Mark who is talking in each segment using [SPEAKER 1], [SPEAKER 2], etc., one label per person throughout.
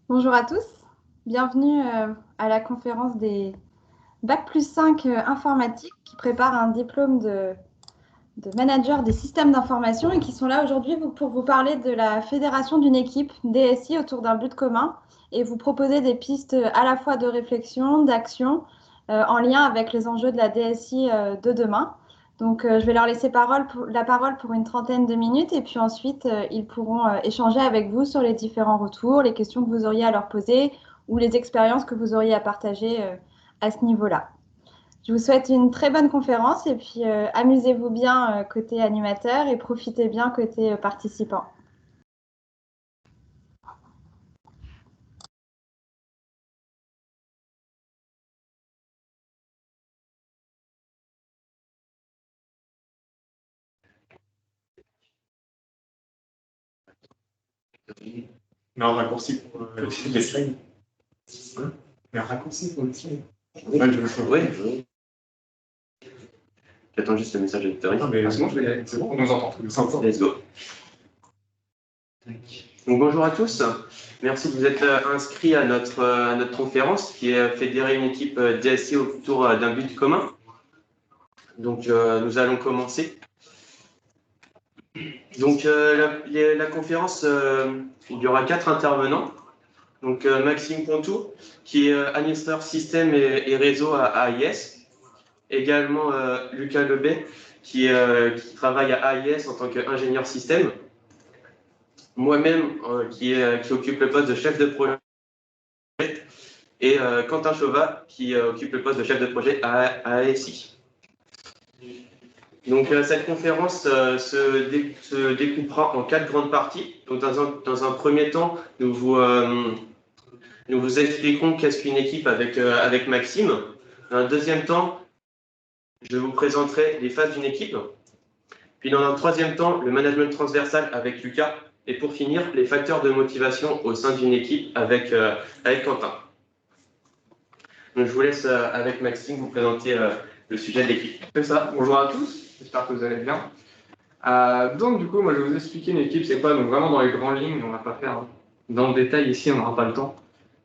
[SPEAKER 1] Bonjour à tous, bienvenue à la conférence des Bac+5 informatique qui préparent un diplôme de manager des systèmes d'information et qui sont là aujourd'hui pour vous parler de la fédération d'une équipe DSI autour d'un but commun et vous proposer des pistes à la fois de réflexion, d'action en lien avec les enjeux de la DSI de demain. Donc, je vais leur laisser la parole pour une trentaine de minutes et puis ensuite, ils pourront échanger avec vous sur les différents retours, les questions que vous auriez à leur poser ou les expériences que vous auriez à partager à ce niveau-là. Je vous souhaite une très bonne conférence et puis amusez-vous bien côté animateur et profitez bien côté participant.
[SPEAKER 2] Mais un raccourci pour les slides. Mais un raccourci pour les slides. Ouais, je le fais.
[SPEAKER 3] Oui. J'attends juste le message éditorial.
[SPEAKER 2] Non, mais c'est bon, je vais y aller. C'est bon, on nous entend tous.
[SPEAKER 3] Let's go. Donc, bonjour à tous. Merci de vous être inscrits à notre conférence qui est fédérer une équipe DSI autour d'un but commun. Donc, nous allons commencer. Donc, la conférence, il y aura 4 intervenants. Donc, Maxime Pontou, qui est administrateur système et réseau à AIS. Également, Lucas Lebet, qui travaille à AIS en tant qu'ingénieur système. Moi-même, qui occupe le poste de chef de projet. Et Quentin Chauvat, qui occupe le poste de chef de projet à ASI. Donc, cette conférence se découpera en 4 grandes parties. Donc, dans un premier temps, nous vous expliquerons qu'est-ce qu'une équipe avec Maxime. Dans un deuxième temps, je vous présenterai les phases d'une équipe. Puis, dans un troisième temps, le management transversal avec Lucas. Et pour finir, les facteurs de motivation au sein d'une équipe avec Quentin. Donc, je vous laisse avec Maxime vous présenter le sujet de l'équipe.
[SPEAKER 2] C'est ça. Bonjour à tous. J'espère que vous allez bien. Donc, du coup, moi, je vais vous expliquer une équipe, c'est quoi. Donc, vraiment dans les grandes lignes, on ne va pas faire dans le détail ici, on n'aura pas le temps.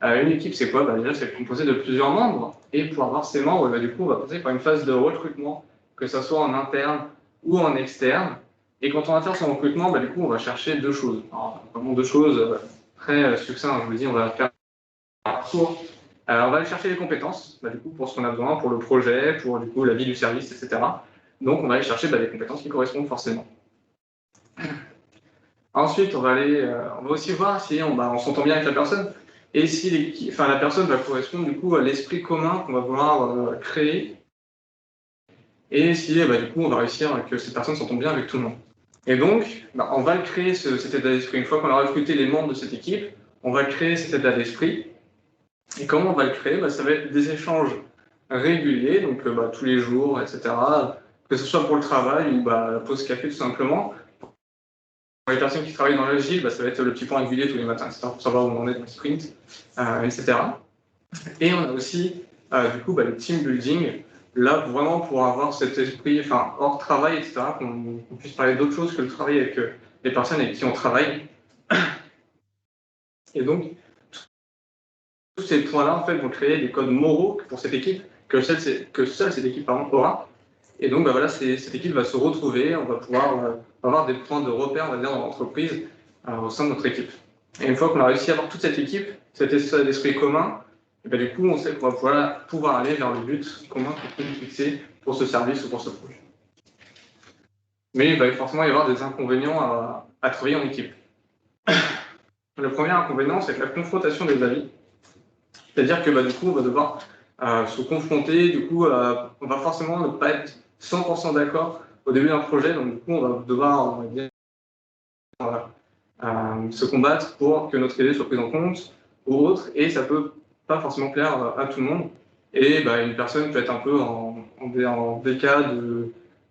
[SPEAKER 2] Une équipe, c'est quoi? Déjà, c'est composé de plusieurs membres. Et pour avoir ces membres, du coup, on va passer par une phase de recrutement, que ce soit en interne ou en externe. Et quand on va faire son recrutement, du coup, on va chercher deux choses. Alors, vraiment deux choses très succinctes. Je vous dis, on va faire un parcours. On va aller chercher les compétences, du coup, pour ce qu'on a besoin, pour le projet, pour du coup la vie du service, etc. Donc, on va aller chercher des compétences qui correspondent forcément. Ensuite, on va aussi voir si on s'entend bien avec la personne et si la personne va correspondre du coup à l'esprit commun qu'on va vouloir créer et si du coup on va réussir que cette personne s'entende bien avec tout le monde. Et donc, on va créer cet état d'esprit. Une fois qu'on a recruté les membres de cette équipe, on va créer cet état d'esprit. Et comment on va le créer? Ça va être des échanges réguliers, donc tous les jours, etc. Que ce soit pour le travail ou la pause café tout simplement. Pour les personnes qui travaillent dans l'agile, ça va être le petit point régulier tous les matins, etc. Pour savoir où on en est dans le sprint, etc. Et on a aussi du coup le team building, là vraiment pour avoir cet esprit, hors travail, etc. Qu'on puisse parler d'autre chose que le travail avec les personnes avec qui on travaille. Et donc, tous ces points-là, en fait, vont créer des codes moraux pour cette équipe, que seule cette équipe aura. Et donc, cette équipe va se retrouver, on va pouvoir avoir des points de repère, on va dire, dans l'entreprise, au sein de notre équipe. Et une fois qu'on a réussi à avoir toute cette équipe, cet esprit commun, et du coup, on sait qu'on va pouvoir aller vers le but commun qu'on peut fixer pour ce service ou pour ce projet. Mais il va forcément y avoir des inconvénients à travailler en équipe. Le premier inconvénient, c'est la confrontation des avis. C'est-à-dire que du coup, on va devoir se confronter, du coup, on va forcément ne pas être 100% d'accord au début d'un projet, donc du coup, on va devoir se combattre pour que notre idée soit prise en compte ou autre, et ça peut pas forcément plaire à tout le monde. Et une personne peut être un peu en décalage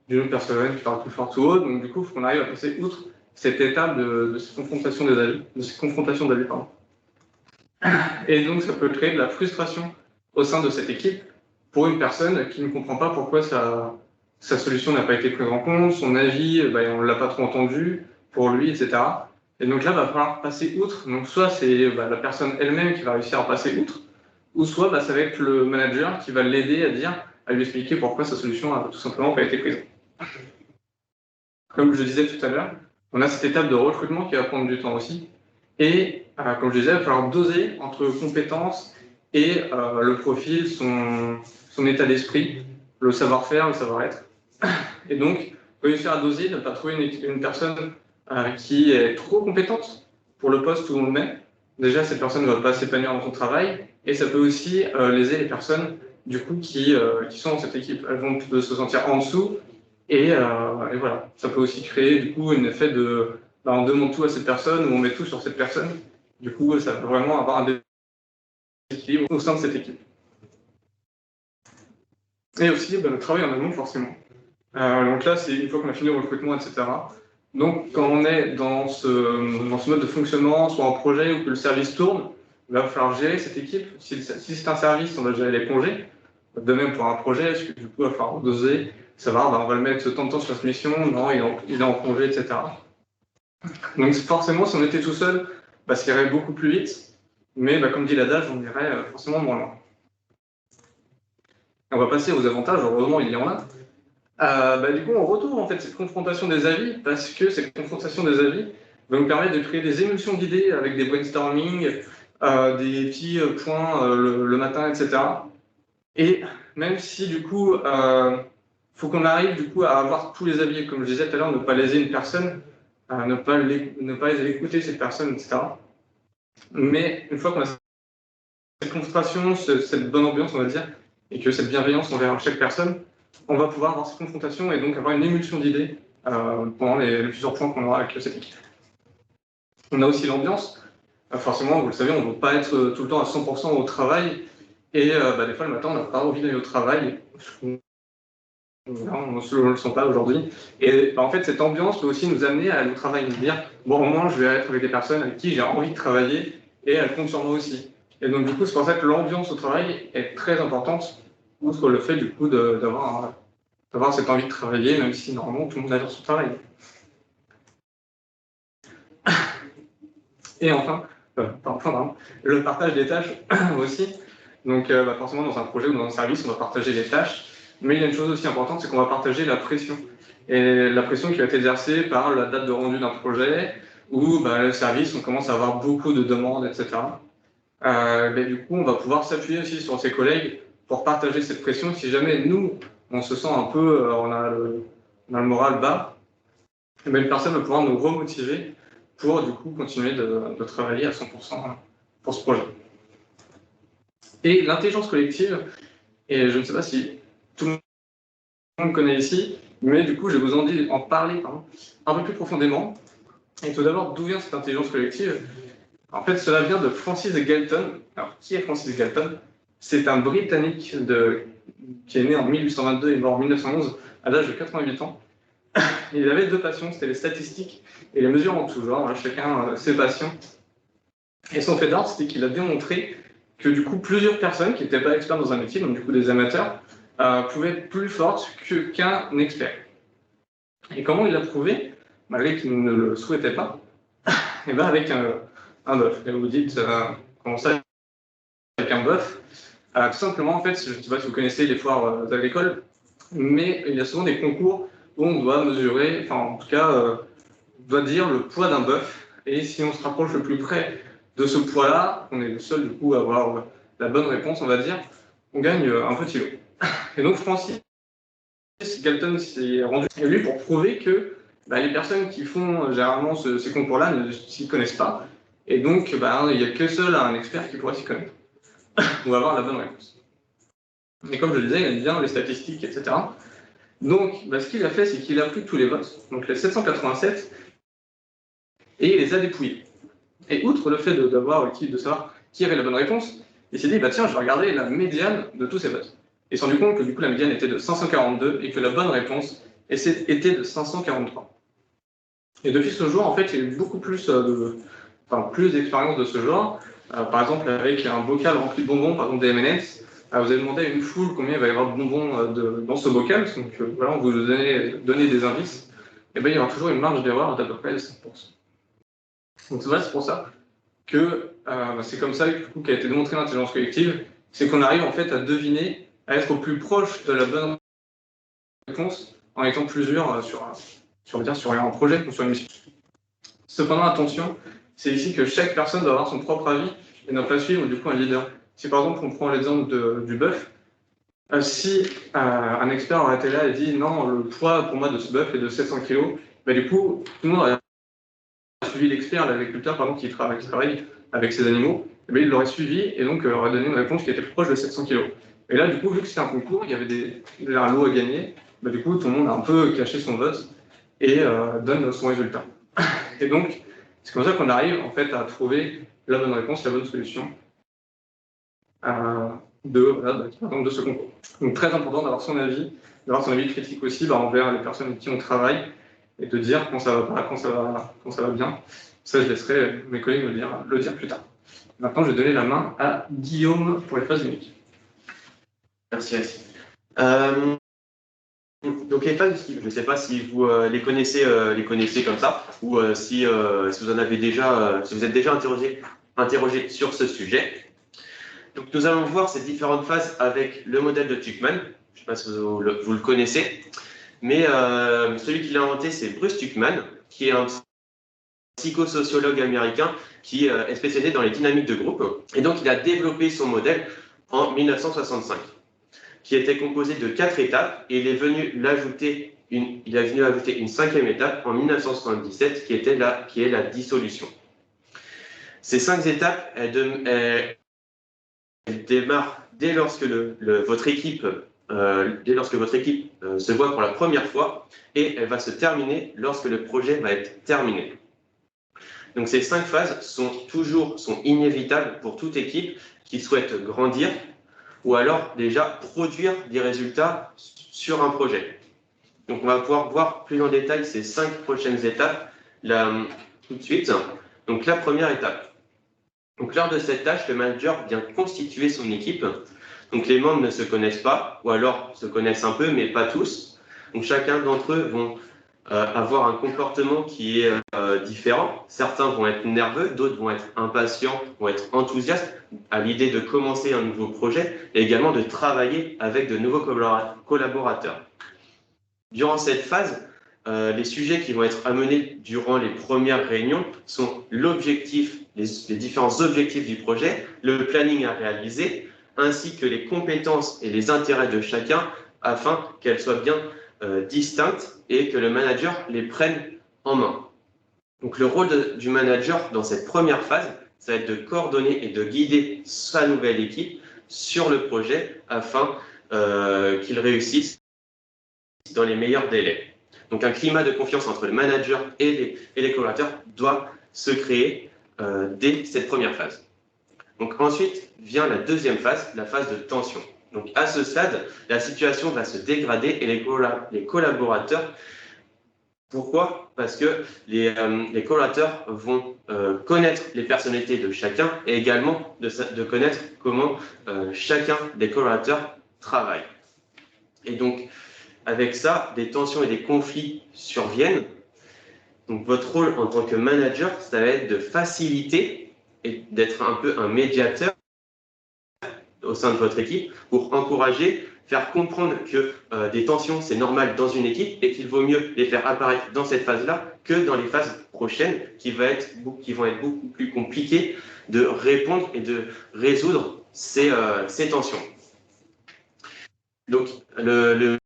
[SPEAKER 2] d'une autre personne qui parle plus fort ou autre, donc du coup, il faut qu'on arrive à passer outre cette étape de cette confrontation des avis, pardon. Et donc, ça peut créer de la frustration au sein de cette équipe pour une personne qui ne comprend pas pourquoi sa solution n'a pas été prise en compte, son avis, on ne l'a pas trop entendu pour lui, etc. Et donc là, il va falloir passer outre. Donc soit c'est la personne elle-même qui va réussir à passer outre, ou soit ça va être le manager qui va l'aider à lui expliquer pourquoi sa solution a tout simplement pas été prise. Comme je disais tout à l'heure, on a cette étape de recrutement qui va prendre du temps aussi. Et comme je disais, il va falloir doser entre compétences et le profil, son état d'esprit, le savoir-faire, le savoir-être. Et donc, réussir à doser, ne pas trouver une personne qui est trop compétente pour le poste où on le met. Déjà, cette personne ne va pas s'épanouir dans son travail, et ça peut aussi léser les personnes du coup qui sont dans cette équipe. Elles vont se sentir en dessous, et voilà. Ça peut aussi créer du coup un effet de on demande tout à cette personne ou on met tout sur cette personne. Du coup, ça peut vraiment avoir un déséquilibre au sein de cette équipe. Et aussi le travail en amont, forcément. Donc là, c'est une fois qu'on a fini le recrutement, etc. Donc, quand on est dans ce mode de fonctionnement, soit en projet ou que le service tourne, il va falloir gérer cette équipe. Si c'est un service, on va gérer les congés. De même pour un projet, parce que du coup, il va falloir doser, savoir, on va le mettre tant de temps sur cette mission, non, il est en congé, etc. Donc forcément, si on était tout seul, ça irait beaucoup plus vite, mais comme dit l'adage, on irait forcément moins loin. On va passer aux avantages, heureusement il y en a. Du coup, on retrouve en fait cette confrontation des avis, parce que cette confrontation des avis va nous permettre de créer des émulsions d'idées avec des brainstorming, des petits points le matin, etc. Et même si du coup, faut qu'on arrive du coup à avoir tous les avis, comme je disais tout à l'heure, ne pas léser une personne, ne pas écouter cette personne, etc. Mais une fois qu'on a cette confrontation, cette bonne ambiance, on va dire, et que cette bienveillance envers chaque personne, on va pouvoir avoir cette confrontation et donc avoir une émulsion d'idées pendant les plusieurs points qu'on aura avec cette équipe. On a aussi l'ambiance. Forcément, vous le savez, on ne veut pas être tout le temps à 100% au travail. Et des fois, le matin, on n'a pas envie d'aller au travail. On ne le sent pas aujourd'hui. Et en fait, cette ambiance peut aussi nous amener à aller au travail, nous dire bon, au moins, je vais être avec des personnes avec qui j'ai envie de travailler et elles comptent sur moi aussi. Et donc, du coup, c'est pour ça que l'ambiance au travail est très importante, outre le fait, du coup, d'avoir cette envie de travailler, même si normalement tout le monde adore son travail. Et enfin, le partage des tâches aussi. Donc, forcément, dans un projet ou dans un service, on va partager les tâches. Mais il y a une chose aussi importante, c'est qu'on va partager la pression. Et la pression qui va être exercée par la date de rendu d'un projet, où le service, on commence à avoir beaucoup de demandes, etc. Du coup, on va pouvoir s'appuyer aussi sur ses collègues pour partager cette pression. Si jamais nous, on se sent un peu, on a le moral bas, une personne va pouvoir nous remotiver pour du coup continuer de travailler à 100% pour ce projet. Et l'intelligence collective, et je ne sais pas si tout le monde connaît ici, mais du coup, je vais vous en parler un peu plus profondément. Et tout d'abord, d'où vient cette intelligence collective? En fait, cela vient de Francis Galton. Alors, qui est Francis Galton? C'est un Britannique qui est né en 1822 et mort en 1911 à l'âge de 88 ans. Il avait deux passions, c'était les statistiques et les mesures en tout genre, chacun ses passions. Et son fait d'art, c'était qu'il a démontré que du coup, plusieurs personnes qui n'étaient pas experts dans un métier, donc du coup des amateurs, pouvaient être plus fortes qu'un expert. Et comment il l'a prouvé? Malgré qu'il ne le souhaitait pas, et avec un bœuf. Et vous vous dites, comment ça, avec un bœuf? Tout simplement, en fait, je ne sais pas si vous connaissez les foires agricoles, mais il y a souvent des concours où on doit mesurer, enfin en tout cas, on doit dire le poids d'un bœuf. Et si on se rapproche le plus près de ce poids-là, on est le seul du coup à avoir la bonne réponse, on va dire, on gagne un petit lot. Et donc Francis Galton s'est rendu élu pour prouver que les personnes qui font généralement ces concours-là ne s'y connaissent pas. Et donc, il n'y a que seul un expert qui pourrait s'y connaître ou avoir la bonne réponse. Et comme je le disais, il aime bien les statistiques, etc. Donc, ce qu'il a fait, c'est qu'il a pris tous les votes, donc les 787, et il les a dépouillés. Et outre le fait de savoir qui avait la bonne réponse, il s'est dit, tiens, je vais regarder la médiane de tous ces votes. Et il s'est rendu compte que du coup, la médiane était de 542 et que la bonne réponse était de 543. Et depuis ce jour, en fait, il y a eu beaucoup plus d'expériences de ce genre. Par exemple, avec un bocal rempli de bonbons, par exemple des M&M's, vous avez demandé à une foule combien il va y avoir de bonbons dans ce bocal, donc voilà, on vous donnez des indices, et il y aura toujours une marge d'erreur d'à peu près 5%. Donc voilà, c'est pour ça que c'est comme ça qu'a été démontrée l'intelligence collective, c'est qu'on arrive en fait à deviner, à être au plus proche de la bonne réponse en étant plusieurs sur un projet ou sur une mission. Cependant, attention, c'est ici que chaque personne doit avoir son propre avis et ne pas suivre du coup un leader. Si par exemple on prend l'exemple du bœuf, si un expert aurait été là et dit non, le poids pour moi de ce bœuf est de 700 kg, bah, du coup tout le monde aurait suivi l'expert, l'agriculteur par exemple qui travaille avec ces animaux, et bien, il l'aurait suivi et donc aurait donné une réponse qui était plus proche de 700 kg. Et là du coup, vu que c'était un concours, il y avait un lot à gagner, bah, du coup tout le monde a un peu caché son vote et donne son résultat. Et donc c'est comme ça qu'on arrive en fait à trouver la bonne réponse, la bonne solution de ce concours. Donc très important d'avoir son avis critique aussi envers les personnes avec qui on travaille et de dire quand ça va pas, quand ça va bien. Ça, je laisserai mes collègues le dire plus tard. Maintenant, je vais donner la main à Guillaume pour les phases uniques.
[SPEAKER 3] Merci, Alexis. Donc les phases, je ne sais pas si vous les connaissez comme ça, ou si vous en avez déjà, si vous êtes déjà interrogé sur ce sujet. Donc nous allons voir ces différentes phases avec le modèle de Tuckman. Je ne sais pas si vous le connaissez, mais celui qui l'a inventé, c'est Bruce Tuckman, qui est un psychosociologue américain qui est spécialisé dans les dynamiques de groupe. Et donc il a développé son modèle en 1965. Qui était composé de 4 étapes, et il a venu ajouter une 5e étape en 1977, qui est la dissolution. Ces 5 étapes, elles démarrent dès lorsque votre équipe se voit pour la première fois, et elle va se terminer lorsque le projet va être terminé. Donc ces 5 phases sont inévitables pour toute équipe qui souhaite grandir, ou alors déjà produire des résultats sur un projet. Donc on va pouvoir voir plus en détail ces 5 prochaines étapes là, tout de suite. Donc la première étape. Donc lors de cette tâche, le manager vient constituer son équipe. Donc les membres ne se connaissent pas, ou alors se connaissent un peu, mais pas tous. Donc chacun d'entre eux vont avoir un comportement qui est différent. Certains vont être nerveux, d'autres vont être impatients, vont être enthousiastes à l'idée de commencer un nouveau projet et également de travailler avec de nouveaux collaborateurs. Durant cette phase, les sujets qui vont être amenés durant les premières réunions sont l'objectif, les différents objectifs du projet, le planning à réaliser, ainsi que les compétences et les intérêts de chacun afin qu'elles soient bien distinctes et que le manager les prenne en main. Donc le rôle du manager dans cette première phase, ça va être de coordonner et de guider sa nouvelle équipe sur le projet afin qu'il réussisse dans les meilleurs délais. Donc un climat de confiance entre le manager et les collaborateurs doit se créer dès cette première phase. Donc ensuite vient la deuxième phase, la phase de tension. Donc à ce stade, la situation va se dégrader et les collaborateurs, pourquoi? Parce que les collaborateurs vont connaître les personnalités de chacun et également de connaître comment chacun des collaborateurs travaille. Et donc avec ça, des tensions et des conflits surviennent. Donc votre rôle en tant que manager, ça va être de faciliter et d'être un peu un médiateur au sein de votre équipe pour encourager, faire comprendre que des tensions, c'est normal dans une équipe et qu'il vaut mieux les faire apparaître dans cette phase-là que dans les phases prochaines qui vont être beaucoup plus compliquées de répondre et de résoudre ces tensions. Donc, le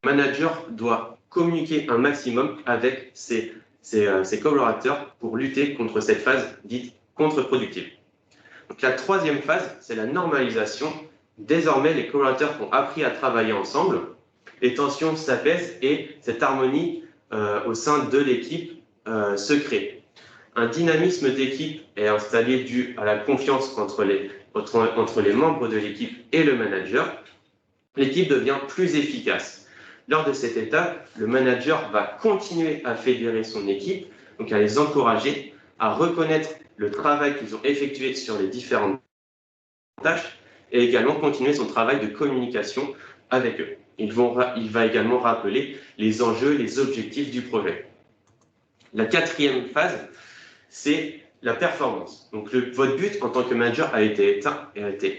[SPEAKER 3] manager doit communiquer un maximum avec ses collaborateurs pour lutter contre cette phase dite contre-productive. Donc la troisième phase, c'est la normalisation. Désormais, les collaborateurs ont appris à travailler ensemble, les tensions s'apaisent et cette harmonie au sein de l'équipe se crée. Un dynamisme d'équipe est installé dû à la confiance entre les membres de l'équipe et le manager. L'équipe devient plus efficace. Lors de cette étape, le manager va continuer à fédérer son équipe, donc à les encourager, à reconnaître le travail qu'ils ont effectué sur les différentes tâches et également continuer son travail de communication avec eux. Il va également rappeler les enjeux, les objectifs du projet. La quatrième phase, c'est la performance. Donc votre but en tant que manager a été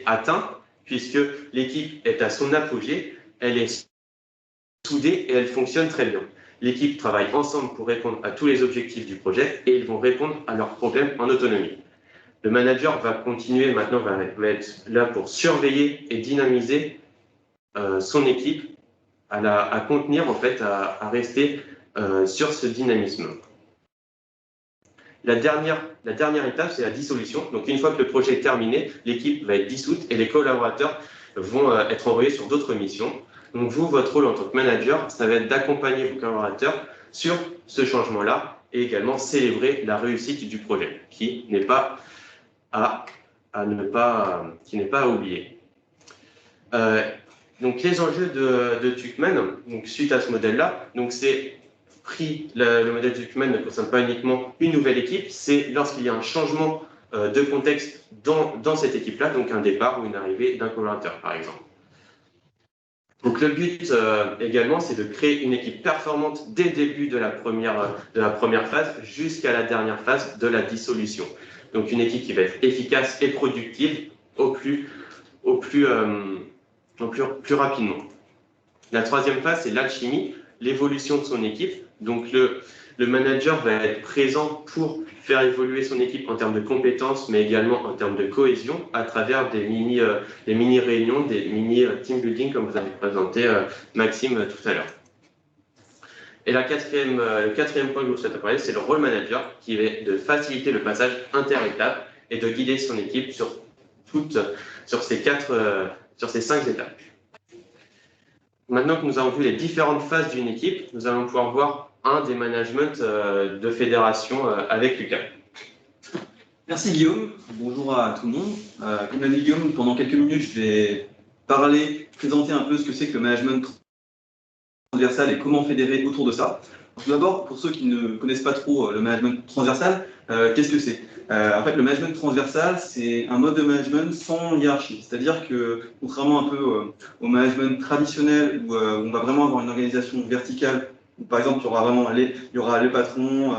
[SPEAKER 3] atteint puisque l'équipe est à son apogée, elle est soudée et elle fonctionne très bien. L'équipe travaille ensemble pour répondre à tous les objectifs du projet et ils vont répondre à leurs problèmes en autonomie. Le manager va continuer, maintenant va être là pour surveiller et dynamiser son équipe, à contenir en fait, à rester sur ce dynamisme. La dernière étape, c'est la dissolution. Donc une fois que le projet est terminé, l'équipe va être dissoute et les collaborateurs vont être envoyés sur d'autres missions. Donc vous, votre rôle en tant que manager, ça va être d'accompagner vos collaborateurs sur ce changement-là et également célébrer la réussite du projet, qui n'est pas à oublier. Donc les enjeux de Tuckman, donc suite à ce modèle-là, donc c'est le modèle de Tuckman ne concerne pas uniquement une nouvelle équipe, c'est lorsqu'il y a un changement de contexte dans cette équipe-là, donc un départ ou une arrivée d'un collaborateur, par exemple. Donc le but également, c'est de créer une équipe performante dès le début de la première phase jusqu'à la dernière phase de la dissolution. Donc une équipe qui va être efficace et productive au plus rapidement. La troisième phase, c'est l'alchimie, l'évolution de son équipe. Donc le manager va être présent pour faire évoluer son équipe en termes de compétences, mais également en termes de cohésion, à travers des mini-réunions, des mini-team building, comme vous avez présenté Maxime tout à l'heure. Et le quatrième point que je vous souhaite parler, c'est le rôle manager, qui est de faciliter le passage inter-étapes et de guider son équipe sur ces 5 étapes. Maintenant que nous avons vu les différentes phases d'une équipe, nous allons pouvoir voir un des managements de fédération avec Lucas.
[SPEAKER 4] Merci Guillaume, bonjour à tout le monde. Comme l'a dit Guillaume, pendant quelques minutes, je vais présenter un peu ce que c'est que le management transversal et comment fédérer autour de ça. Tout d'abord, pour ceux qui ne connaissent pas trop le management transversal, qu'est-ce que c'est ? En fait, le management transversal, c'est un mode de management sans hiérarchie. C'est-à-dire que, contrairement un peu au management traditionnel, où on va vraiment avoir une organisation verticale, où, par exemple, il y aura le patron,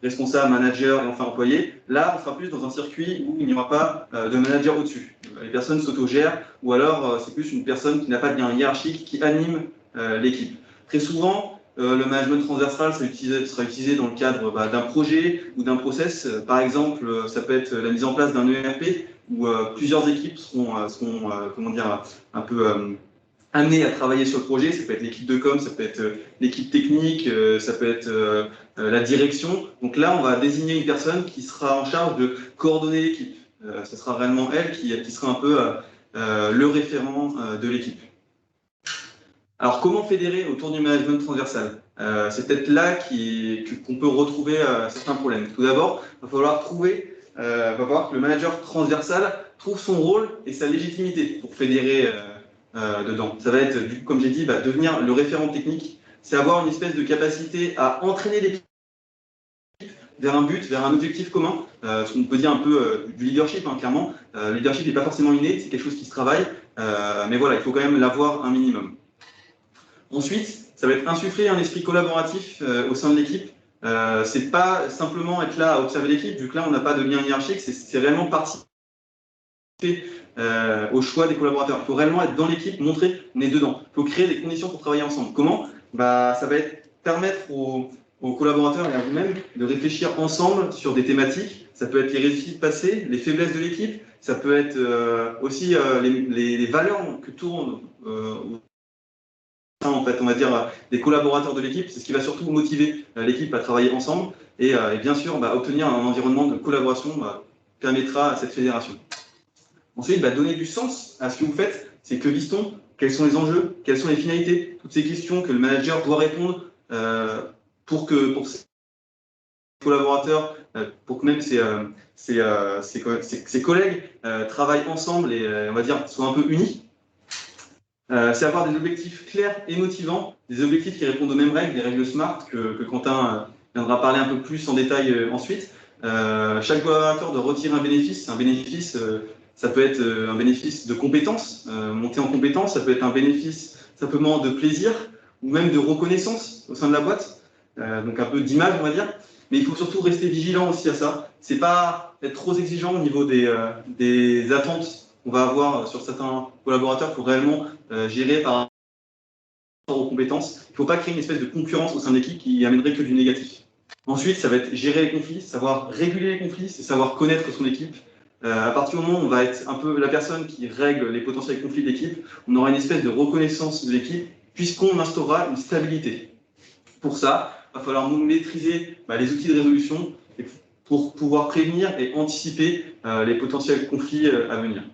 [SPEAKER 4] responsable, manager et enfin employé. Là, on sera plus dans un circuit où il n'y aura pas de manager au-dessus. Les personnes s'autogèrent, ou alors c'est plus une personne qui n'a pas de lien hiérarchique qui anime l'équipe. Très souvent, le management transversal sera utilisé dans le cadre d'un projet ou d'un process. Par exemple, ça peut être la mise en place d'un ERP où plusieurs équipes seront un peu amenées à travailler sur le projet. Ça peut être l'équipe de com, ça peut être l'équipe technique, ça peut être la direction. Donc là, on va désigner une personne qui sera en charge de coordonner l'équipe. Ce sera réellement elle qui sera un peu le référent de l'équipe. Alors, comment fédérer autour du management transversal ? C'est peut-être là qu'on peut retrouver certains problèmes. Tout d'abord, il va falloir que le manager transversal trouve son rôle et sa légitimité pour fédérer dedans. Ça va être, comme j'ai dit, devenir le référent technique. C'est avoir une espèce de capacité à entraîner l'équipe vers un but, vers un objectif commun. Ce qu'on peut dire un peu du leadership, hein, clairement. Le leadership n'est pas forcément inné, c'est quelque chose qui se travaille. Mais voilà, il faut quand même l'avoir un minimum. Ensuite, ça va être insuffler un esprit collaboratif au sein de l'équipe. C'est pas simplement être là à observer l'équipe, vu que là, on n'a pas de lien hiérarchique, c'est réellement participer au choix des collaborateurs. Il faut réellement être dans l'équipe, montrer qu'on est dedans. Il faut créer des conditions pour travailler ensemble. Comment ? Ça va être permettre aux collaborateurs et à vous-même de réfléchir ensemble sur des thématiques. Ça peut être les réussites passées, les faiblesses de l'équipe. Ça peut être aussi les valeurs que tournent en fait, on va dire, des collaborateurs de l'équipe. C'est ce qui va surtout motiver l'équipe à travailler ensemble et bien sûr, obtenir un environnement de collaboration permettra à cette fédération. Ensuite, donner du sens à ce que vous faites. C'est que vise-t-on ? Quels sont les enjeux ? Quelles sont les finalités ? Toutes ces questions que le manager doit répondre pour ses collaborateurs, pour que même ses collègues travaillent ensemble et, on va dire, soient un peu unis. C'est avoir des objectifs clairs et motivants, des objectifs qui répondent aux mêmes règles, des règles SMART que Quentin viendra parler un peu plus en détail ensuite. Chaque collaborateur doit retirer un bénéfice. Un bénéfice, ça peut être un bénéfice de compétences, monter en compétences, ça peut être un bénéfice simplement de plaisir ou même de reconnaissance au sein de la boîte, donc un peu d'image, on va dire. mais il faut surtout rester vigilant aussi à ça. C'est pas être trop exigeant au niveau des attentes qu'on va avoir sur certains collaborateurs pour réellement gérer par rapport aux compétences. Il ne faut pas créer une espèce de concurrence au sein de l'équipe qui amènerait que du négatif. Ensuite, ça va être gérer les conflits, savoir réguler les conflits, c'est savoir connaître son équipe. À partir du moment où on va être un peu la personne qui règle les potentiels conflits de l'équipe, on aura une espèce de reconnaissance de l'équipe puisqu'on instaurera une stabilité. Pour ça, il va falloir maîtriser les outils de résolution pour pouvoir prévenir et anticiper les potentiels conflits à venir.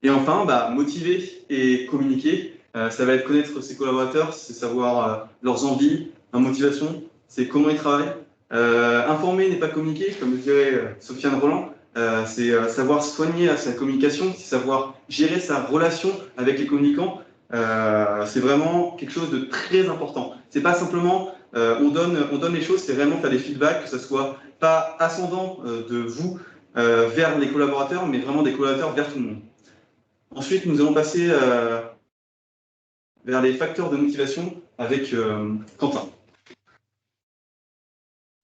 [SPEAKER 4] Et enfin, motiver et communiquer, ça va être connaître ses collaborateurs, c'est savoir leurs envies, leur motivation, c'est comment ils travaillent. Informer n'est pas communiquer, comme dirait Sofiane Roland, c'est savoir soigner à sa communication, c'est savoir gérer sa relation avec les communicants. C'est vraiment quelque chose de très important. C'est pas simplement on donne les choses, c'est vraiment faire des feedbacks, que ce soit pas ascendant de vous vers les collaborateurs, mais vraiment des collaborateurs vers tout le monde. Ensuite, nous allons passer vers les facteurs de motivation avec Quentin.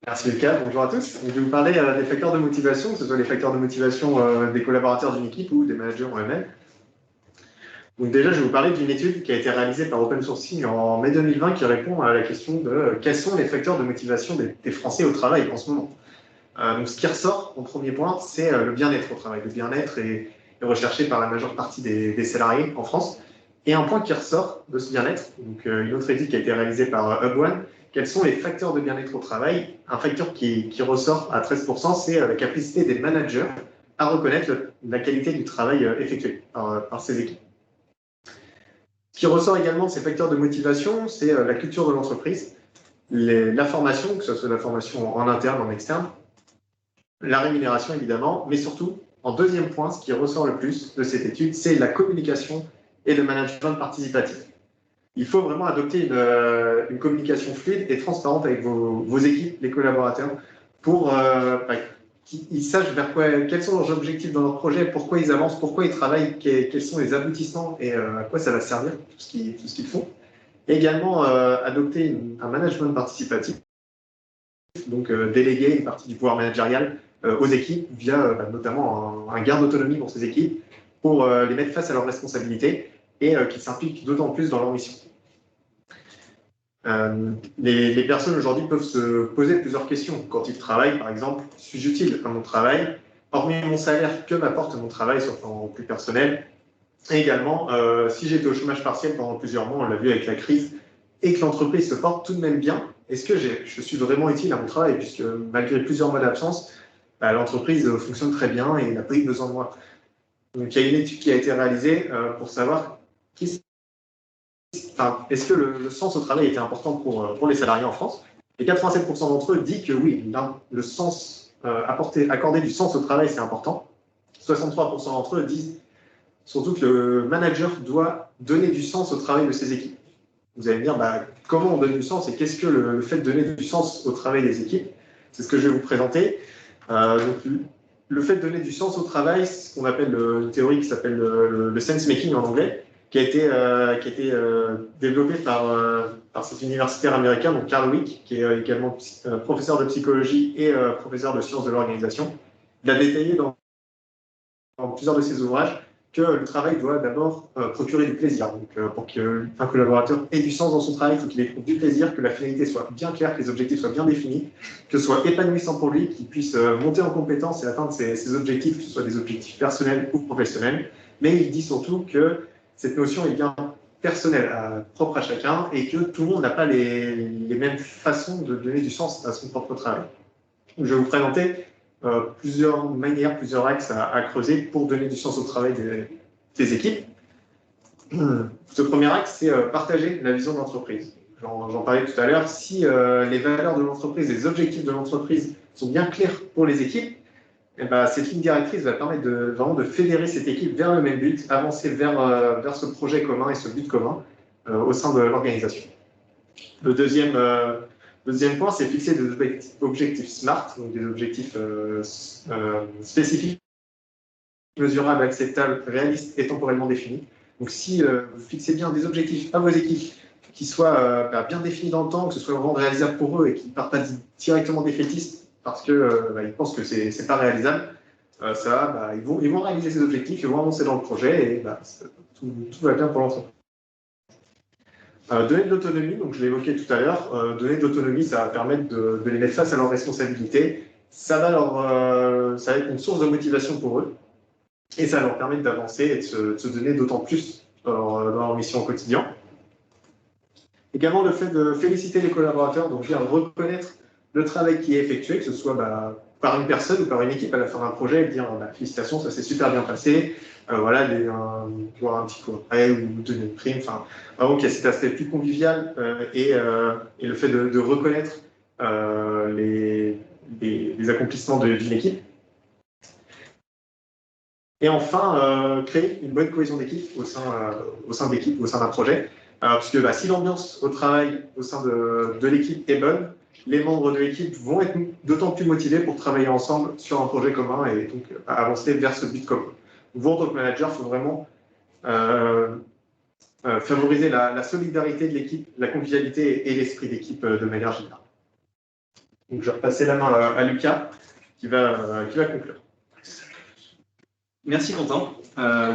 [SPEAKER 5] Merci Lucas, bonjour à tous. Je vais vous parler des facteurs de motivation, que ce soit les facteurs de motivation des collaborateurs d'une équipe ou des managers en eux-mêmes. Donc déjà, je vais vous parler d'une étude qui a été réalisée par Open Sourcing en mai 2020 qui répond à la question de quels sont les facteurs de motivation des Français au travail en ce moment. Donc ce qui ressort en premier point, c'est le bien-être au travail. Le bien-être est recherché par la majeure partie des salariés en France. Et un point qui ressort de ce bien-être, donc une autre étude qui a été réalisée par HubOne, quels sont les facteurs de bien-être au travail? Un facteur qui ressort à 13%, c'est la capacité des managers à reconnaître la qualité du travail effectué par ces équipes. Ce qui ressort également de ces facteurs de motivation, c'est la culture de l'entreprise, la formation, que ce soit la formation en interne, en externe, la rémunération évidemment, mais surtout, en deuxième point, ce qui ressort le plus de cette étude, c'est la communication et le management participatif. Il faut vraiment adopter une communication fluide et transparente avec vos équipes, les collaborateurs, pour qu'ils sachent quels sont leurs objectifs dans leur projet, pourquoi ils avancent, pourquoi ils travaillent, quels sont les aboutissements et à quoi ça va servir, tout ce qu'ils font. Et également, adopter un management participatif, donc déléguer une partie du pouvoir managérial aux équipes via notamment un gain d'autonomie pour ces équipes, pour les mettre face à leurs responsabilités et qu'ils s'impliquent d'autant plus dans leur mission. Les personnes aujourd'hui peuvent se poser plusieurs questions quand ils travaillent, par exemple, suis-je utile à mon travail? Hormis mon salaire, que m'apporte mon travail sur le plan plus personnel? Et également, si j'étais au chômage partiel pendant plusieurs mois, on l'a vu avec la crise, et que l'entreprise se porte tout de même bien, est-ce que je suis vraiment utile à mon travail? Puisque malgré plusieurs mois d'absence, l'entreprise fonctionne très bien et n'a pas eu besoin de moi. Donc il y a une étude qui a été réalisée pour savoir est-ce que le sens au travail était important pour les salariés en France. Et 87% d'entre eux disent que oui, le sens accorder du sens au travail, c'est important. 63% d'entre eux disent surtout que le manager doit donner du sens au travail de ses équipes. Vous allez me dire, comment on donne du sens et qu'est-ce que le fait de donner du sens au travail des équipes? C'est ce que je vais vous présenter. Donc, le fait de donner du sens au travail, c'est ce qu'on appelle une théorie qui s'appelle le sense making en anglais, qui a été développé par cet universitaire américain, donc Carl Wick, qui est également professeur de psychologie et professeur de sciences de l'organisation. Il a détaillé dans plusieurs de ses ouvrages que le travail doit d'abord procurer du plaisir. Donc, pour qu'un collaborateur ait du sens dans son travail, il faut qu'il éprouve du plaisir, que la finalité soit bien claire, que les objectifs soient bien définis, que ce soit épanouissant pour lui, qu'il puisse monter en compétence et atteindre ses objectifs, que ce soit des objectifs personnels ou professionnels. Mais il dit surtout que cette notion est bien personnelle, propre à chacun, et que tout le monde n'a pas les mêmes façons de donner du sens à son propre travail. Je vais vous présenter plusieurs manières, plusieurs axes à creuser pour donner du sens au travail des équipes. Ce premier axe, c'est partager la vision de l'entreprise. J'en parlais tout à l'heure, si les valeurs de l'entreprise, les objectifs de l'entreprise sont bien clairs pour les équipes, cette ligne directrice va permettre vraiment de fédérer cette équipe vers le même but, avancer vers ce projet commun et ce but commun au sein de l'organisation. Le deuxième point, c'est fixer des objectifs SMART, donc des objectifs spécifiques, mesurables, acceptables, réalistes et temporellement définis. Donc si vous fixez bien des objectifs à vos équipes qui soit bien défini dans le temps, que ce soit vraiment réalisable pour eux et qu'ils ne partent pas directement défaitistes parce qu'ils pensent que ce n'est pas réalisable. Ils vont réaliser ces objectifs, ils vont avancer dans le projet et tout va bien pour l'entreprise. Donner de l'autonomie, donc je l'ai évoqué tout à l'heure, donner de l'autonomie, ça va permettre de les mettre face à leurs responsabilités. Ça va être une source de motivation pour eux et ça va leur permettre d'avancer et de se donner d'autant plus dans leur mission au quotidien. Également, le fait de féliciter les collaborateurs, donc bien reconnaître le travail qui est effectué, que ce soit par une personne ou par une équipe à la fin d'un projet, et dire félicitations, ça s'est super bien passé, voir un petit coup après ou donner une prime. Enfin, vraiment qu'il y a cet aspect plus convivial et le fait de reconnaître les accomplissements d'une équipe. Et enfin, créer une bonne cohésion d'équipe au sein de l'équipe, au sein d'un projet. Puisque si l'ambiance au travail au sein de l'équipe est bonne, les membres de l'équipe vont être d'autant plus motivés pour travailler ensemble sur un projet commun et donc avancer vers ce but commun. Vous, en tant que manager, il faut vraiment favoriser la solidarité de l'équipe, la convivialité et l'esprit d'équipe de manière générale. Donc, je vais repasser la main à Lucas qui va conclure.
[SPEAKER 4] Merci Quentin.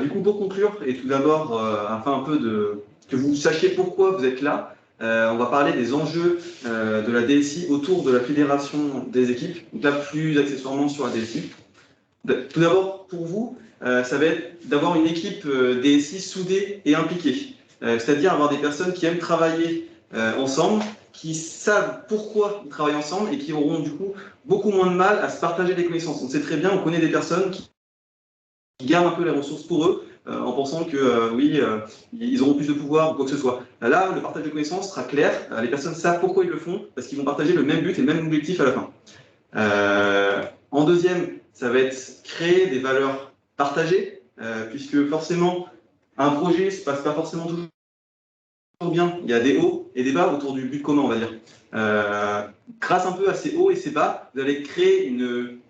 [SPEAKER 4] Du coup, pour conclure, et tout d'abord, afin un peu que vous sachiez pourquoi vous êtes là, on va parler des enjeux de la DSI autour de la fédération des équipes, donc là plus accessoirement sur la DSI. Tout d'abord, pour vous, ça va être d'avoir une équipe DSI soudée et impliquée, c'est-à-dire avoir des personnes qui aiment travailler ensemble, qui savent pourquoi ils travaillent ensemble et qui auront du coup beaucoup moins de mal à se partager des connaissances. On sait très bien, on connaît des personnes qui gardent un peu les ressources pour eux, en pensant que ils auront plus de pouvoir ou quoi que ce soit. Là, le partage de connaissances sera clair, les personnes savent pourquoi ils le font, parce qu'ils vont partager le même but et le même objectif à la fin. En deuxième, ça va être créer des valeurs partagées, puisque forcément, un projet ne se passe pas forcément toujours bien. Il y a des hauts et des bas autour du but commun, on va dire. Grâce un peu à ces hauts et ces bas, vous allez créer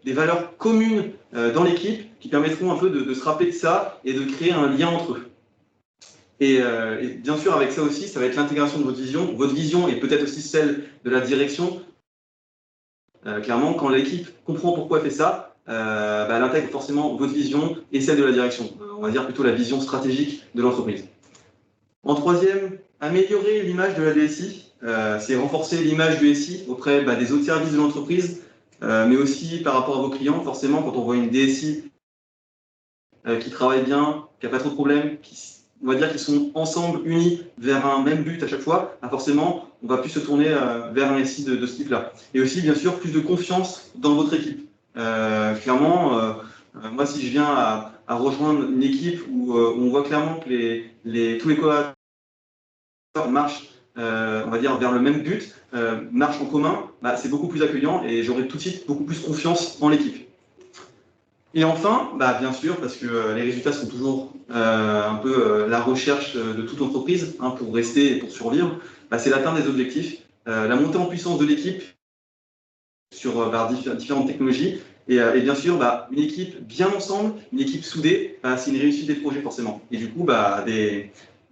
[SPEAKER 4] des valeurs communes dans l'équipe qui permettront un peu de se rappeler de ça et de créer un lien entre eux. Et bien sûr, avec ça aussi, ça va être l'intégration de votre vision et peut-être aussi celle de la direction. Clairement, quand l'équipe comprend pourquoi elle fait ça, elle intègre forcément votre vision et celle de la direction. On va dire plutôt la vision stratégique de l'entreprise. En troisième, améliorer l'image de la DSI, c'est renforcer l'image du SI auprès des autres services de l'entreprise, mais aussi par rapport à vos clients. Forcément, quand on voit une DSI qui travaille bien, qui n'a pas trop de problèmes, on va dire qu'ils sont ensemble, unis vers un même but à chaque fois, forcément, on va plus se tourner vers un SI de ce type-là. Et aussi, bien sûr, plus de confiance dans votre équipe. Clairement, moi, si je viens à rejoindre une équipe où on voit clairement que tous les collaborateurs marchent, on va dire, vers le même but, marchent en commun, c'est beaucoup plus accueillant et j'aurai tout de suite beaucoup plus confiance en l'équipe. Et enfin, bien sûr, parce que les résultats sont toujours un peu la recherche de toute entreprise pour rester et pour survivre, c'est l'atteinte des objectifs, la montée en puissance de l'équipe sur différentes technologies et bien sûr, une équipe bien ensemble, une équipe soudée, c'est une réussite des projets forcément. Et du coup,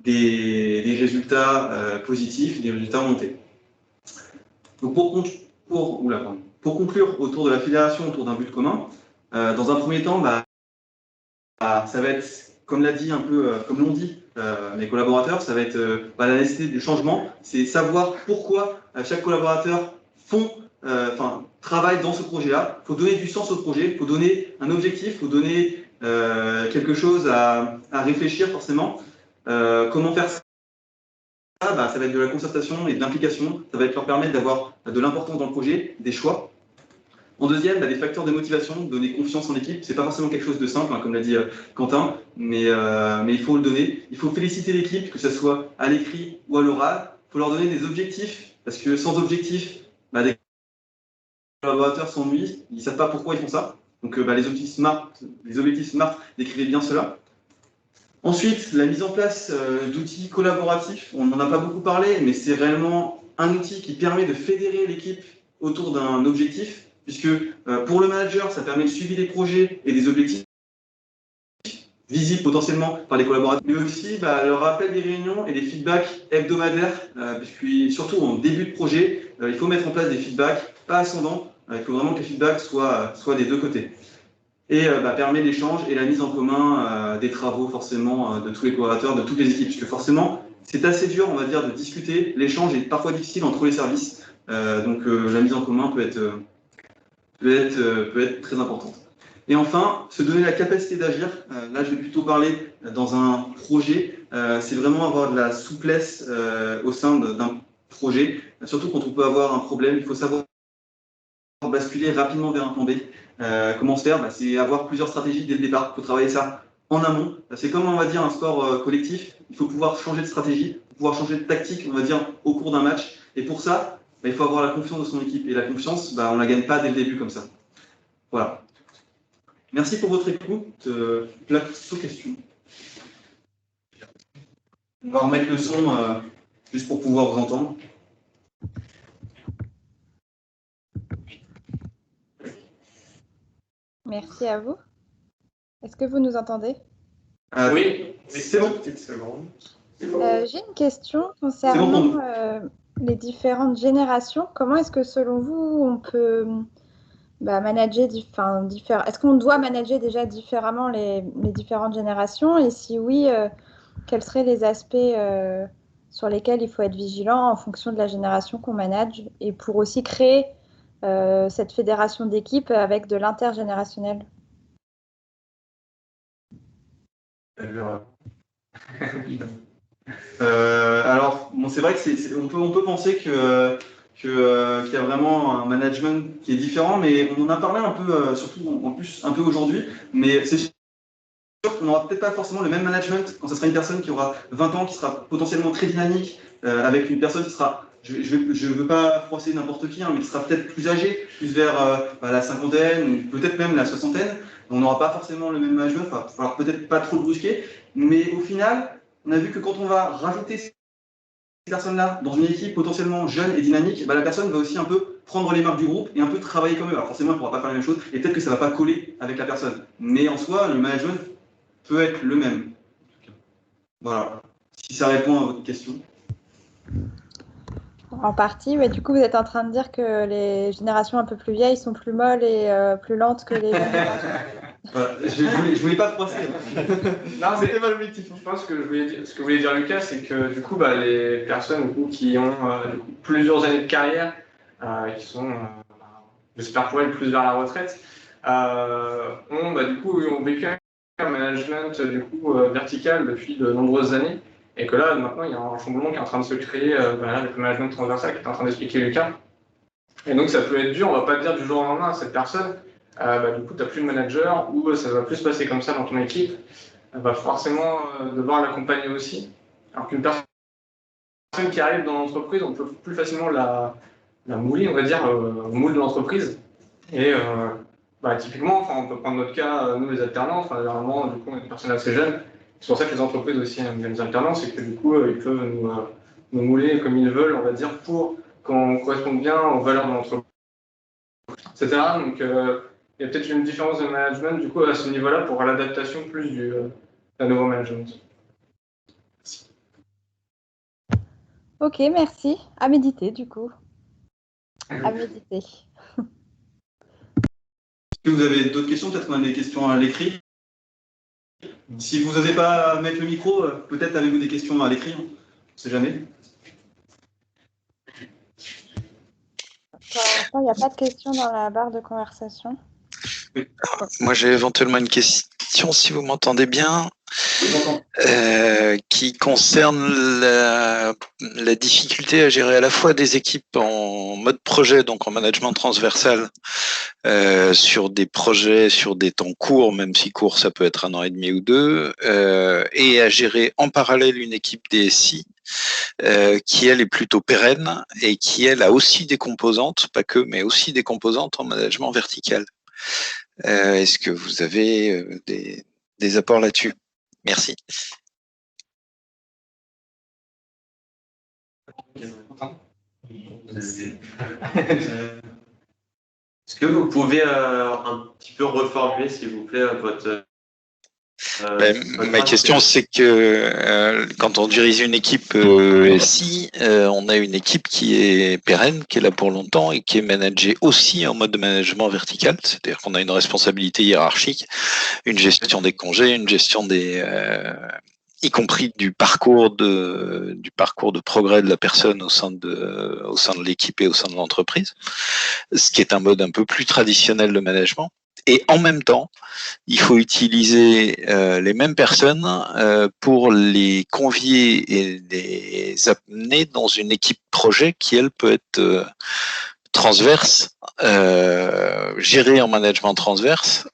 [SPEAKER 4] des résultats positifs, des résultats montés. Donc pour conclure autour de la fédération, autour d'un but commun, dans un premier temps, ça va être, comme l'ont dit mes collaborateurs, ça va être la nécessité du changement, c'est savoir pourquoi chaque collaborateur travaille dans ce projet-là. Il faut donner du sens au projet, il faut donner un objectif, il faut donner quelque chose à réfléchir forcément. Comment faire ça? Ça va être de la concertation et de l'implication, ça va leur permettre d'avoir de l'importance dans le projet, des choix. En deuxième, des facteurs de motivation, donner confiance en l'équipe. C'est pas forcément quelque chose de simple, comme l'a dit Quentin, mais il faut le donner. Il faut féliciter l'équipe, que ce soit à l'écrit ou à l'oral. Il faut leur donner des objectifs, parce que sans objectifs, des collaborateurs s'ennuient, ils ne savent pas pourquoi ils font ça. Donc les objectifs SMART, décrivez bien cela. Ensuite, la mise en place d'outils collaboratifs. On n'en a pas beaucoup parlé, mais c'est réellement un outil qui permet de fédérer l'équipe autour d'un objectif, puisque pour le manager, ça permet le suivi des projets et des objectifs. visible potentiellement par les collaborateurs, mais aussi le rappel des réunions et des feedbacks hebdomadaires, puisque surtout en début de projet, il faut mettre en place des feedbacks pas ascendants, il faut vraiment que les feedbacks soient des deux côtés. Et permet l'échange et la mise en commun des travaux forcément de tous les collaborateurs, de toutes les équipes, puisque forcément c'est assez dur, on va dire, de discuter, l'échange est parfois difficile entre les services, donc la mise en commun peut être très importante. Et enfin, se donner la capacité d'agir. Là, je vais plutôt parler dans un projet. C'est vraiment avoir de la souplesse au sein d'un projet. Surtout quand on peut avoir un problème, il faut savoir basculer rapidement vers un plan B. Comment se faire? C'est avoir plusieurs stratégies dès le départ. Il faut travailler ça en amont. C'est comme, on va dire, un sport collectif. Il faut pouvoir changer de stratégie, pouvoir changer de tactique, on va dire, au cours d'un match. Et pour ça, il faut avoir la confiance de son équipe. Et la confiance, on ne la gagne pas dès le début comme ça. Voilà. Merci pour votre écoute. Place aux questions. On va remettre le son juste pour pouvoir vous entendre.
[SPEAKER 1] Merci à vous. Est-ce que vous nous entendez?
[SPEAKER 2] Oui,
[SPEAKER 3] c'est bon.
[SPEAKER 2] Petite seconde.
[SPEAKER 1] J'ai une question concernant les différentes générations. Comment est-ce que selon vous, on peut manager, est-ce qu'on doit manager déjà différemment les différentes générations? Et si oui, quels seraient les aspects sur lesquels il faut être vigilant en fonction de la génération qu'on manage et pour aussi créer cette fédération d'équipe avec de l'intergénérationnel?
[SPEAKER 4] Alors, c'est vrai que on peut penser qu'il y a vraiment un management qui est différent, mais on en a parlé un peu, surtout en plus un peu aujourd'hui, mais c'est sûr qu'on n'aura peut-être pas forcément le même management quand ce sera une personne qui aura 20 ans, qui sera potentiellement très dynamique, avec une personne qui sera, je ne veux pas froisser n'importe qui, mais qui sera peut-être plus âgée, plus vers la cinquantaine, ou peut-être même la soixantaine. On n'aura pas forcément le même management, il va falloir peut-être pas trop le brusquer, mais au final, on a vu que quand on va rajouter ces personnes-là dans une équipe potentiellement jeune et dynamique, la personne va aussi un peu prendre les marques du groupe et un peu travailler comme eux. Alors forcément, elle ne pourra pas faire la même chose et peut-être que ça ne va pas coller avec la personne. Mais en soi, le management peut être le même. Voilà. Si ça répond à votre question.
[SPEAKER 1] En partie, mais du coup, vous êtes en train de dire que les générations un peu plus vieilles sont plus molles et plus lentes que les jeunes générations.
[SPEAKER 4] Voilà. Je voulais pas froisser.
[SPEAKER 2] Non, c'était pas l'objectif. Je pense que ce que voulait dire Lucas, c'est que du coup, les personnes qui ont plusieurs années de carrière, qui sont, j'espère pour elles, plus vers la retraite, ont vécu un management vertical depuis de nombreuses années. Et que là, maintenant, il y a un chamboulement qui est en train de se créer avec le management transversal qui est en train d'expliquer Lucas. Et donc, ça peut être dur, on va pas dire du jour au lendemain à cette personne, du coup, tu n'as plus de manager ou ça va plus se passer comme ça dans ton équipe. Elle va forcément devoir l'accompagner aussi. Alors qu'une personne qui arrive dans l'entreprise, on peut plus facilement la mouler, on va dire, au moule de l'entreprise. Et typiquement, on peut prendre notre cas, nous les alternants, généralement, du coup, on est une personne assez jeune. C'est pour ça que les entreprises aussi aiment les alternants, c'est que du coup, ils peuvent nous mouler comme ils veulent, on va dire, pour qu'on corresponde bien aux valeurs de l'entreprise, etc. Donc, il y a peut-être une différence de management du coup à ce niveau-là pour l'adaptation plus d'un nouveau management. Merci.
[SPEAKER 1] Ok, merci. À méditer du coup. À méditer.
[SPEAKER 4] Est-ce que vous avez d'autres questions? Peut-être qu'on a des questions à l'écrit. Si vous n'osez pas mettre le micro, peut-être avez-vous des questions à l'écrit, on ne sait jamais.
[SPEAKER 1] Pour l'instant, il n'y a pas de questions dans la barre de conversation.
[SPEAKER 4] Oui.
[SPEAKER 6] Moi, j'ai éventuellement une question, si vous m'entendez bien, qui concerne la difficulté à gérer à la fois des équipes en mode projet, donc en management transversal, sur des projets, sur des temps courts, même si court, ça peut être 1 an et demi ou 2, et à gérer en parallèle une équipe DSI qui, elle, est plutôt pérenne et qui, elle, a aussi des composantes, pas que, mais aussi des composantes en management vertical. Est-ce que vous avez des apports là-dessus? Merci.
[SPEAKER 3] Est-ce que vous pouvez un petit peu reformuler, s'il vous plaît, votre
[SPEAKER 6] Ma question, c'est que quand on dirige une équipe SI, on a une équipe qui est pérenne, qui est là pour longtemps et qui est managée aussi en mode management vertical, c'est-à-dire qu'on a une responsabilité hiérarchique, une gestion des congés, une gestion des y compris du parcours de progrès de la personne au sein de l'équipe et au sein de l'entreprise, ce qui est un mode un peu plus traditionnel de management. Et en même temps, il faut utiliser les mêmes personnes pour les convier et les amener dans une équipe projet qui, elle, peut être transverse, gérée en management transverse,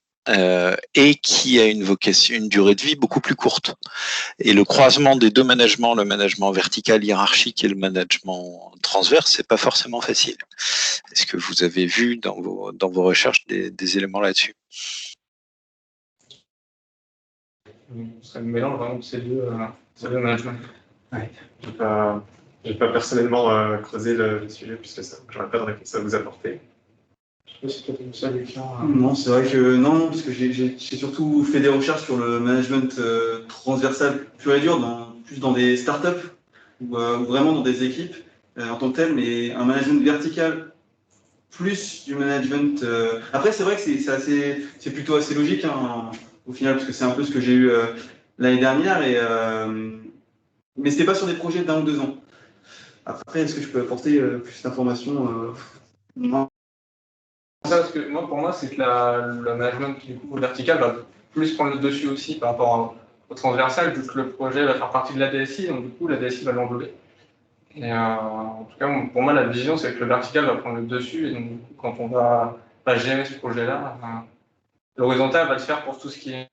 [SPEAKER 6] et qui a une durée de vie beaucoup plus courte. Et le croisement des deux managements, le management vertical hiérarchique et le management transverse, c'est pas forcément facile. Est-ce que vous avez vu dans vos recherches des éléments là-dessus?
[SPEAKER 2] C'est le mélange vraiment de ces deux managements.
[SPEAKER 5] Ouais. J'ai pas personnellement creusé le sujet puisque j'aurais pas de réponse à vous apporter.
[SPEAKER 2] Je sais pas si tu as ça, Lucien.
[SPEAKER 4] Non, c'est vrai que non, parce que j'ai surtout fait des recherches sur le management transversal pur et dur, plus dans des startups ou vraiment dans des équipes en tant que tel, mais un management vertical plus du management. Après, c'est vrai que c'est plutôt assez logique hein, au final, parce que c'est un peu ce que j'ai eu l'année dernière, mais c'était pas sur des projets d'1 ou 2 ans. Après, est-ce que je peux apporter plus d'informations Non.
[SPEAKER 2] Parce que pour moi, c'est que le management du coup, vertical va plus prendre le dessus aussi par rapport au transversal, vu que le projet va faire partie de la DSI, donc du coup, la DSI va l'englober. Et en tout cas, pour moi, la vision, c'est que le vertical va prendre le dessus, et donc du coup, quand on va gérer ce projet-là, l'horizontal va le faire pour tout ce qui est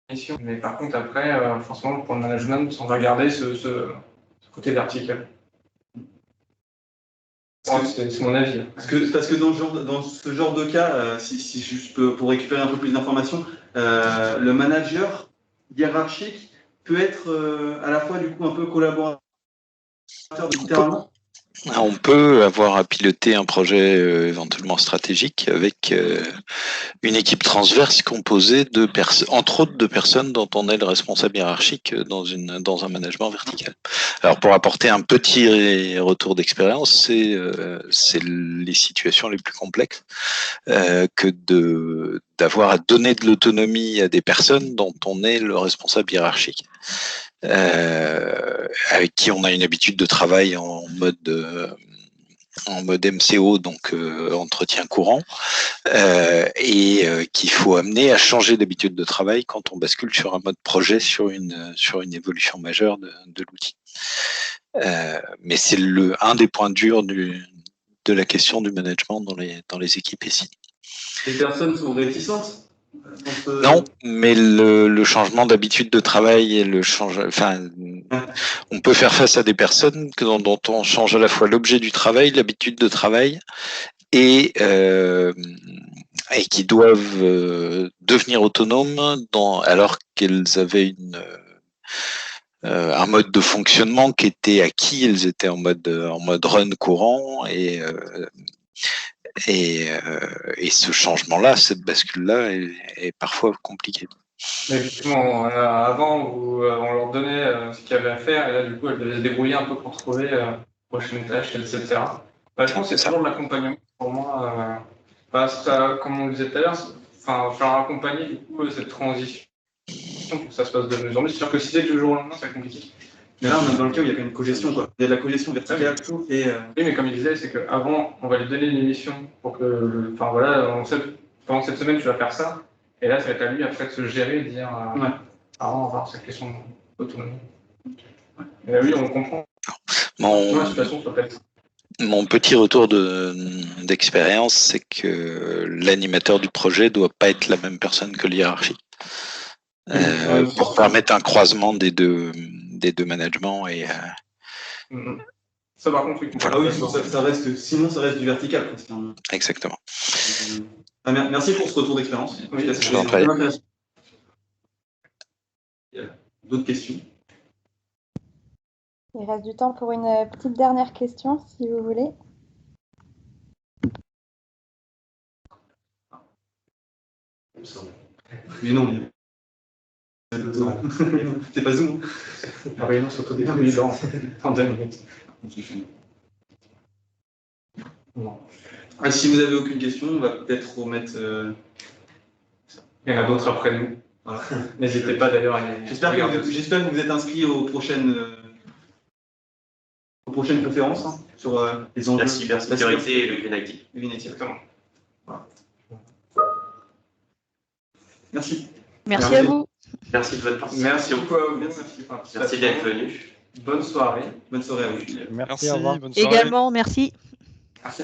[SPEAKER 2] mission. Mais par contre, après, forcément, pour le management, on va garder ce côté vertical. C'est mon avis.
[SPEAKER 4] Parce que dans ce genre de cas, si je peux pour récupérer un peu plus d'informations, le manager hiérarchique peut être à la fois du coup un peu collaborateur littéralement.
[SPEAKER 6] On peut avoir à piloter un projet éventuellement stratégique avec une équipe transverse composée entre autres de personnes dont on est le responsable hiérarchique dans un management vertical. Alors pour apporter un petit retour d'expérience, c'est les situations les plus complexes que d'avoir à donner de l'autonomie à des personnes dont on est le responsable hiérarchique. Avec qui on a une habitude de travail en mode MCO, donc entretien courant, et qu'il faut amener à changer d'habitude de travail quand on bascule sur un mode projet, sur une évolution majeure de l'outil. Mais c'est un des points durs de la question du management dans les équipes ici.
[SPEAKER 4] Les personnes sont réticentes.
[SPEAKER 6] Non, mais le changement d'habitude de travail et on peut faire face à des personnes dont on change à la fois l'objet du travail, l'habitude de travail, et qui doivent devenir autonomes alors qu'elles avaient un mode de fonctionnement qui était acquis, elles étaient en mode run courant et ce changement-là, cette bascule-là est parfois compliquée.
[SPEAKER 2] Effectivement, avant où on leur donnait ce qu'il y avait à faire, et là du coup elles devaient se débrouiller un peu pour trouver prochaine tâche, etc. Je pense que c'est toujours de l'accompagnement pour moi. Comme on le disait tout à l'heure, faire accompagner du coup cette transition pour que ça se passe de mieux en mieux. C'est sûr que si c'est du jour au lendemain, c'est compliqué.
[SPEAKER 4] Mais là, on est dans le cas où il y a quand même une cogestion, quoi. Il y a de la cogestion verticale.
[SPEAKER 2] Oui, mais comme il disait, c'est qu'avant, on va lui donner une mission pour que, pendant cette semaine, tu vas faire ça. Et là, ça va être à lui après de se gérer et de dire, on va voir cette question d'autonomie. Et là, oui, on comprend.
[SPEAKER 6] Mon petit retour d'expérience, c'est que l'animateur du projet doit pas être la même personne que l'hiérarchie. Pour permettre un croisement des deux managements et
[SPEAKER 2] ça par contre,
[SPEAKER 4] voilà. Ah oui, sinon ça reste du vertical.
[SPEAKER 6] Exactement.
[SPEAKER 4] Merci pour ce retour d'expérience.
[SPEAKER 6] Oui, je vous en prie.
[SPEAKER 4] D'autres questions?
[SPEAKER 1] Il reste du temps pour une petite dernière question, si vous voulez.
[SPEAKER 4] Mais non. C'est pas Zoom.
[SPEAKER 5] La réunion s'autodétruit en 2 minutes. Non.
[SPEAKER 4] Ah, si vous avez aucune question, on va peut-être remettre.
[SPEAKER 2] Il y en a d'autres après nous.
[SPEAKER 4] Voilà.
[SPEAKER 2] N'hésitez pas d'ailleurs à les
[SPEAKER 4] J'espère
[SPEAKER 2] regarder.
[SPEAKER 4] que vous êtes inscrits aux prochaines conférences hein, sur les enjeux.
[SPEAKER 3] La cybersécurité et le Green IT.
[SPEAKER 4] Le Green IT, exactement. Voilà. Merci.
[SPEAKER 7] Merci à vous.
[SPEAKER 3] Merci de votre
[SPEAKER 2] Merci
[SPEAKER 3] participation.
[SPEAKER 2] beaucoup à vous.
[SPEAKER 3] Merci d'être venu.
[SPEAKER 2] Bonne soirée.
[SPEAKER 4] Bonne soirée à vous.
[SPEAKER 8] Merci, au revoir.
[SPEAKER 6] bonne soirée.
[SPEAKER 7] Également, merci.
[SPEAKER 4] Merci.